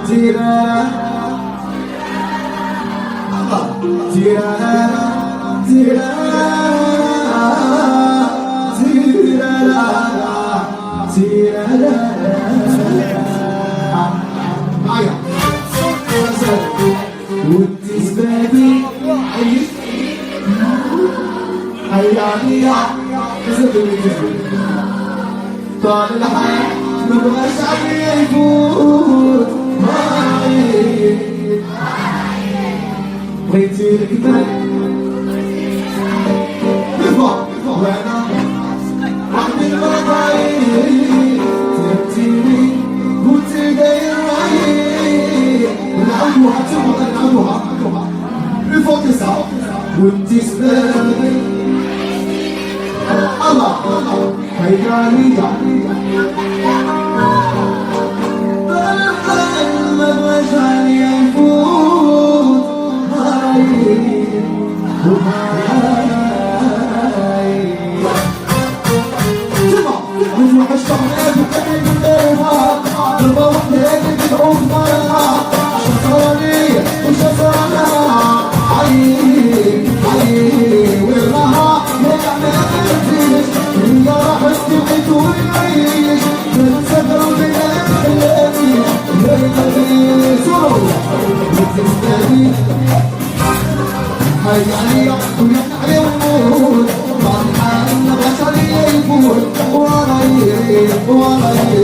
تيرارا تيرارا تيرارا تيرارا تيرارا معايا وتسبابي هيا طال الحياة مبغاش عليه يفوت بغيتي الكتاب وانا وحدي المرضعين تبتيني قلتي داير رايي نعموها تبغى نعموها الفوق تسعة وانتي سبابي الله حيراني ما بغاش يفوت هاي نروح الشغلات وكان نديرها ضربة وحدة هيك بتعوم مرة شصراني وشصرانها عيي عيي وراها هيك عملتيش هي راحت تبعد ونعيش نتسافر وبلا تخلاني هيك سورو وتستني هاي عليا ونحن عليه ونموت بعد الحال مبغاش عليا يفوت ورايي ورايي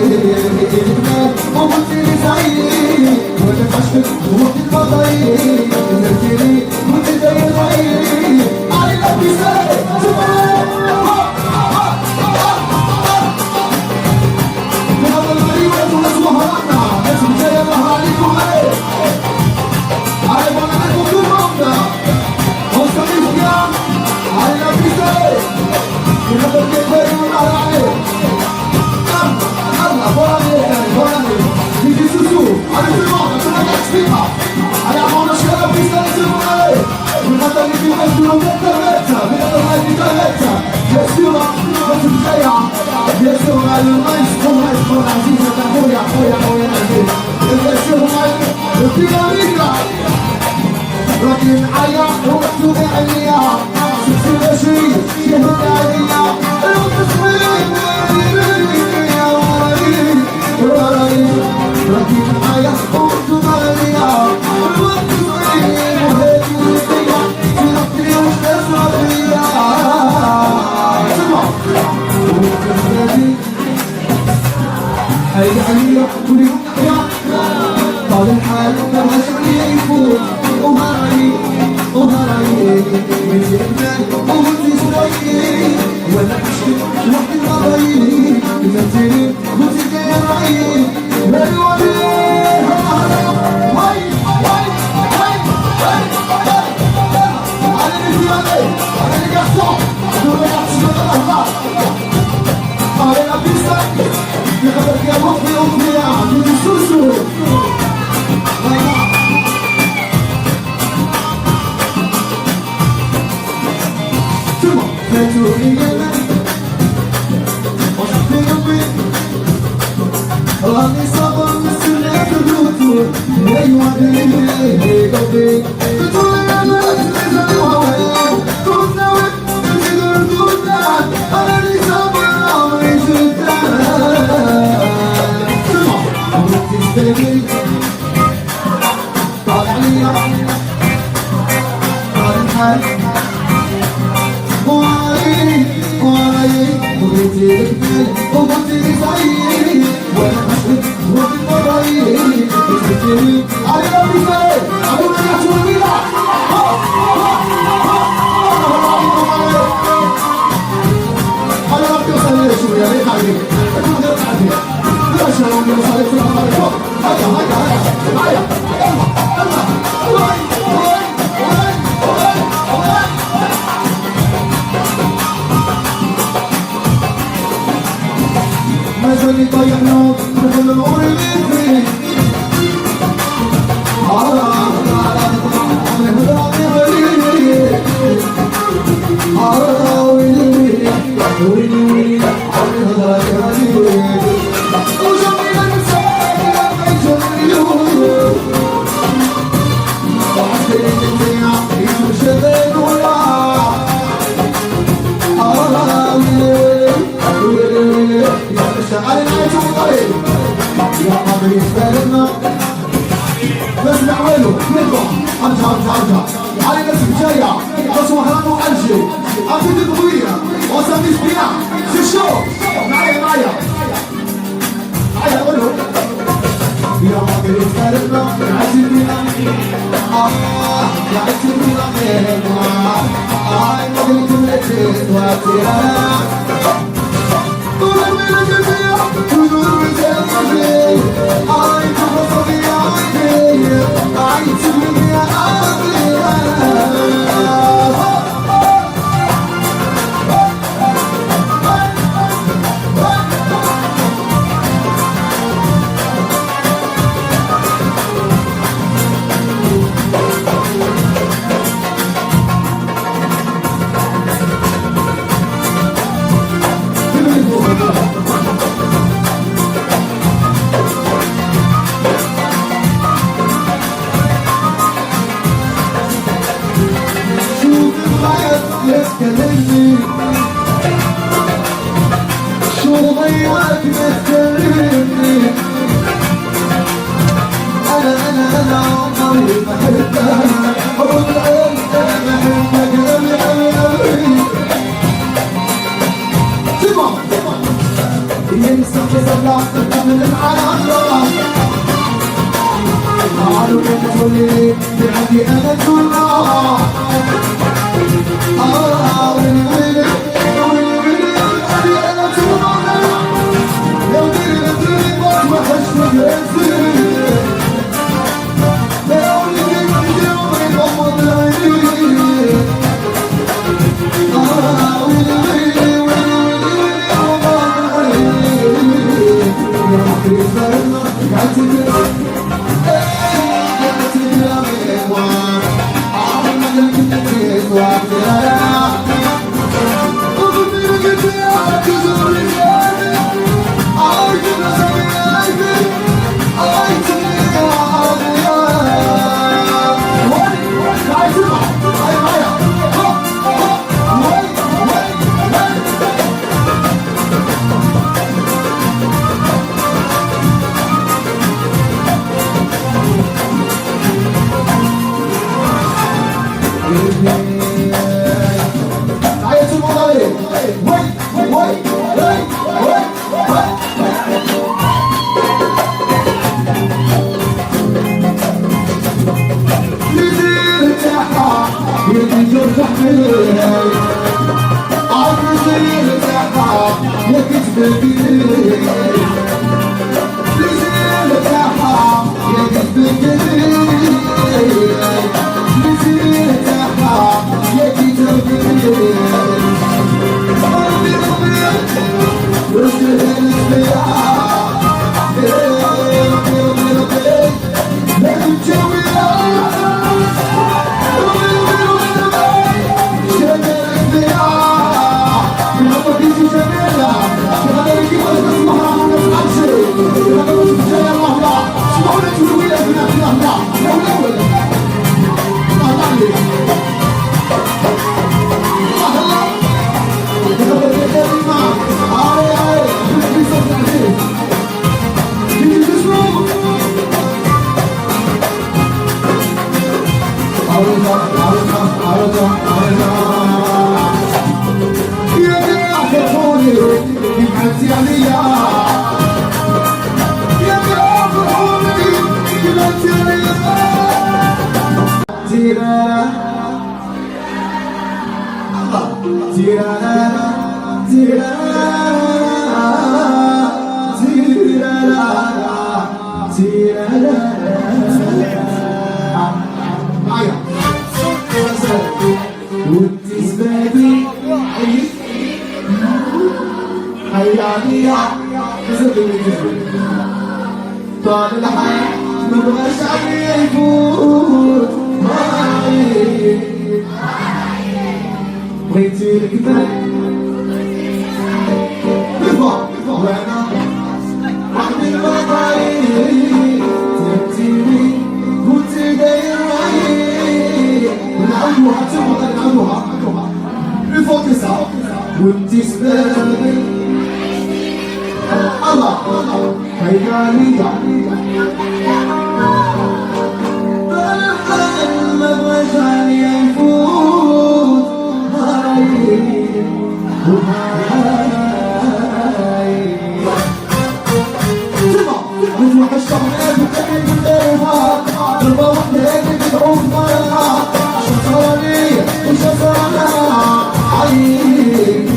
وقلتلي سعيد وانا عشقك وقت الفضايل نزلتلي وانت داير رايي I love you so بهذا الغريب واسمها رحنا اسم جاي الله عليكم ايه عيب انا عليكم كل مرة وصليكم يا I love you so بهذا الغريب ونعلى عليه الله فراني يجي سوسو على الزمان عشان ما قاعدش فيها على عمونا شغالة في سنة ايه والغدا اللي فيها يجولوا متلاتة بهذا الغاية تلاتة يا سورة بس مشيع يا سورة المايس خمايس خمايس عزيزة خويا خويا خويا عزيز يا سورة الديناميكا راكي معايا ومكتوبة عليا سلسلة شي شهد عليا المتصوير وراي راكي معايا ومكتوبة عليا المتصوير وهيك ولديا تنطلي وش تسمع فيا سمع وكفرتي حي عليا ولي يا طال الحال مبغاش عليا يفوت وهراي وهراي من جبنا وقلتي شوي وانا عشقك وحدي المضايق نزلتلي قلتي داير رايي والولي واي واي واي واي على الانتيابي على القصة دول يحشد الأهلاك على الأبيسة يخبرك يا مخي وفيا من السوسو فاتوني قلبي وشفت قلبي راني صابر مستنيك الدكتور ايوا قلبي قلبي بتقولي انا تنزل وهواك كنت ناوي تقدر تقولك راني صابر عمري جدك سمع وتستقبل طالع ليا طالع الحال وقلتي الكمال وقلتي لي سعيد وانا عشقك وقت المضايق قلتلي على ربي سعيد ابونا يحشو الميلا على ربي وصلي شوية ليه حبيبي انتو غير تعدي لا شاء الله وصلي في الأمر هيا هيا هيا معايا يلا يلا مازالي طايح نوم من العمر اللي فيه وجميل النساء لما يجريون سهرنا نسمع وينه نطلع ارجع علي ناس جايه بس وهرانو الجي اعطيني قضيه وسامي سبيع في الشو معايا وينه يا ما قلت سهرنا عزيزي يا عزيزي ما قلت لك واتيها تكلمني شو ضيعك بتكلمني أنا عمري ما حبها حب القلب أنا بحبك أوي سمع ينسى صلعت من العالم قالوا لي بعدي أنا كلها طال الحياة مبغاش عليه يفوت معي بغيتي الكذب وانا وحدي البطايق تبتيني كنت داير معي نعملوها تبغى نعملوها الفوق تسعة وانتي سبابي الله هيا لي الشهر بتحب الليلها ضربة واحدة بتدعو بطلها عشان صارني وش صارنا عيي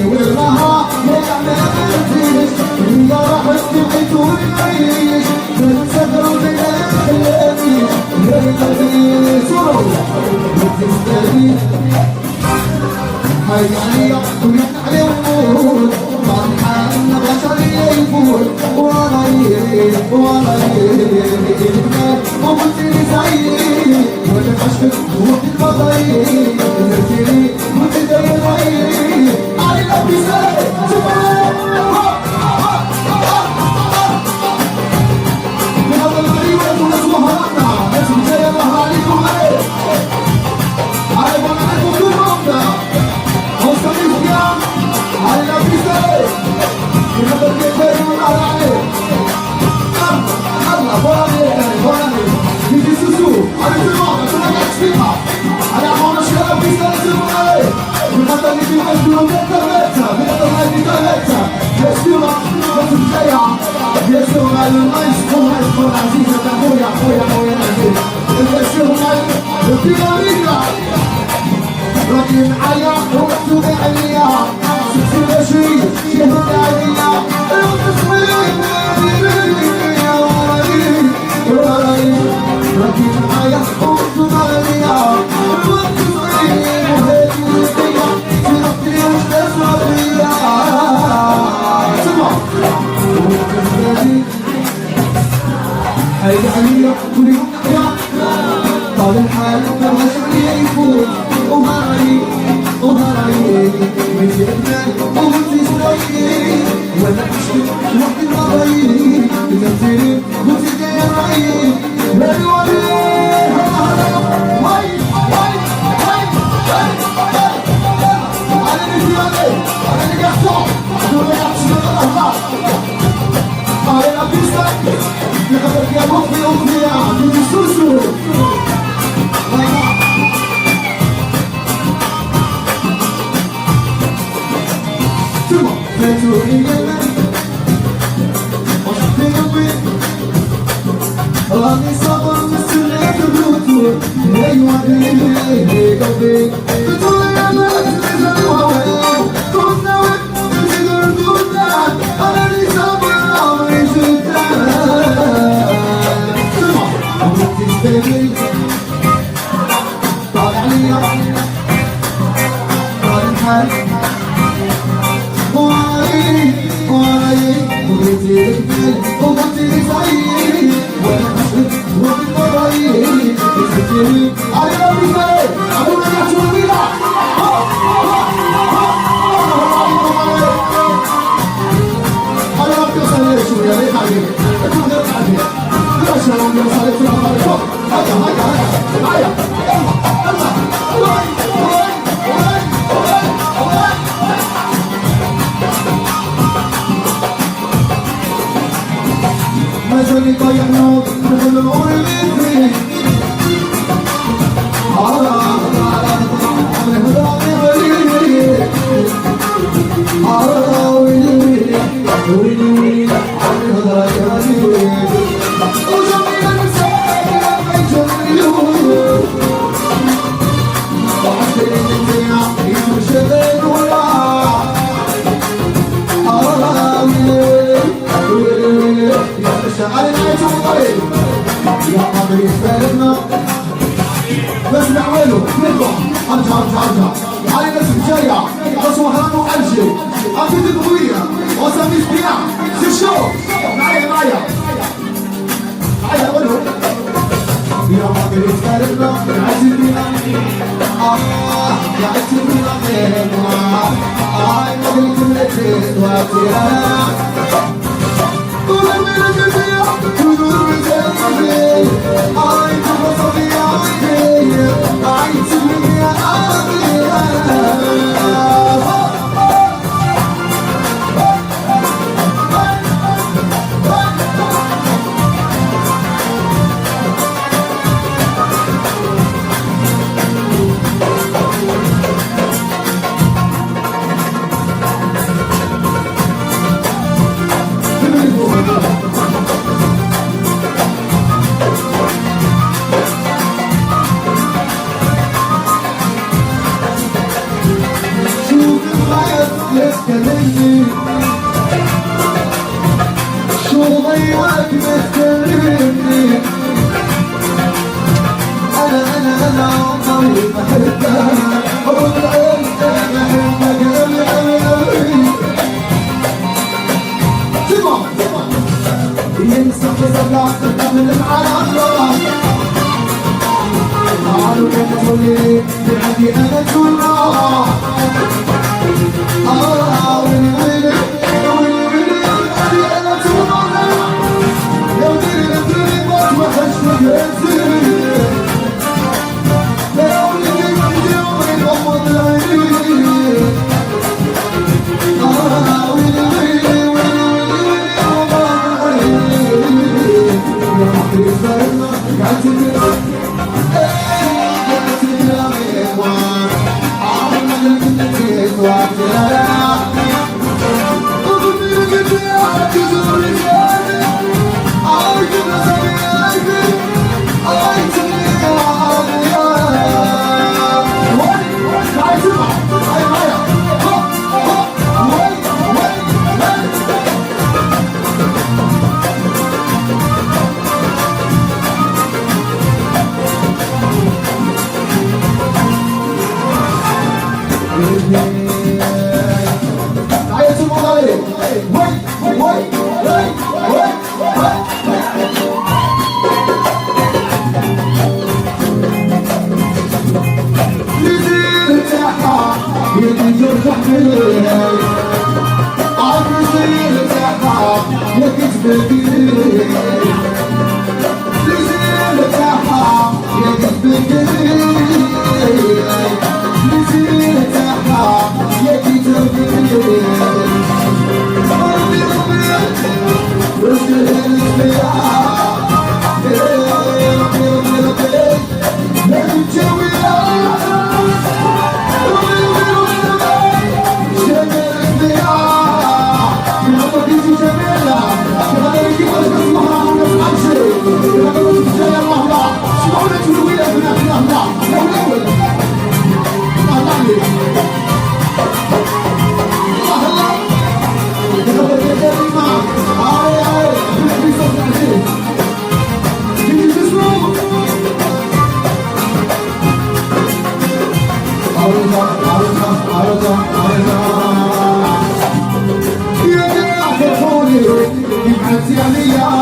والرها يا عملتيش يا راح تبعد ونعيش نتسافر وبنخليش يا قلبي صورة وتستني هاي عليا ونحن عليه ونقول بعد حالنا بشرية يفوت ورايي وقلت لي زعيم وانا عشقك وقت الفضايل نزلتلي وانت داير رأيي علي الأبي سالي من هذا الغريبة وناس مهاراتنا ناس مجاية الله عليكم عليه علي وانا عليكم كل رمضة مستقيم قيام علي الأبي سالي من هذا الكيفين ونعلى عليه Didi Susu, allez tout le monde, tout le monde explica. Allez avant de chier la piste, allez s'il vous plaît. Vous m'attendez qu'il reste une autre internet, mais dans la internet. Bien sûr, dans toute Jaya, bien sûr, on a le nice pour l'Asie, c'est un moya, et bien sûr, on a le pyramide. راكين عيا ومكتوب عليا سكسي ماشي شهود عليا المتصوير راكين عيا ومكتوب عليا المتصوير وهادي وهدية في ربي وش تسمع فيا سمع وكذلك هاي عليا كل يوم طال الحال مبغاش عليا يفوت وهاي من جبنان وغلتي شوية وانا عشت وقت المضايق تمثلي قلتي داير رأيي ويلي على اللي على اللي قاعد دول يعطشوا الأهل على الأبيسة لقدر يا بطي أمي عندي سوسو راني صابر مستنيك الرطوب ايوا قلبي قلبي بتقول يا ما تنزل وهواك كنا ونزل ردودنا انا اللي صابر عمري جدك سمع وتستني طالع ليا طالع الحال وقلت لي البال وقلت لي زعيم وانا عشقك وقت مضايق نزلتلي على الأبي سالي عمو رجعت الويلة على ربي وصلي شوية ليه حبيبي اكون غير حبيبي لا شلون يا صالح في الأخبار هيا معايا مازالي طايح نوض نقول العمر اللي فيه يا قادر يستاهلنا بس نعمله نطلع ارجع علي ناس جاية بس وهران وألجي أكيد القوية وسامي سبيع سيشو معايا أقوله يا قادر يستاهلنا عزيز بينا يا عزيز بينا نقول كل شيء واتيها Yeah.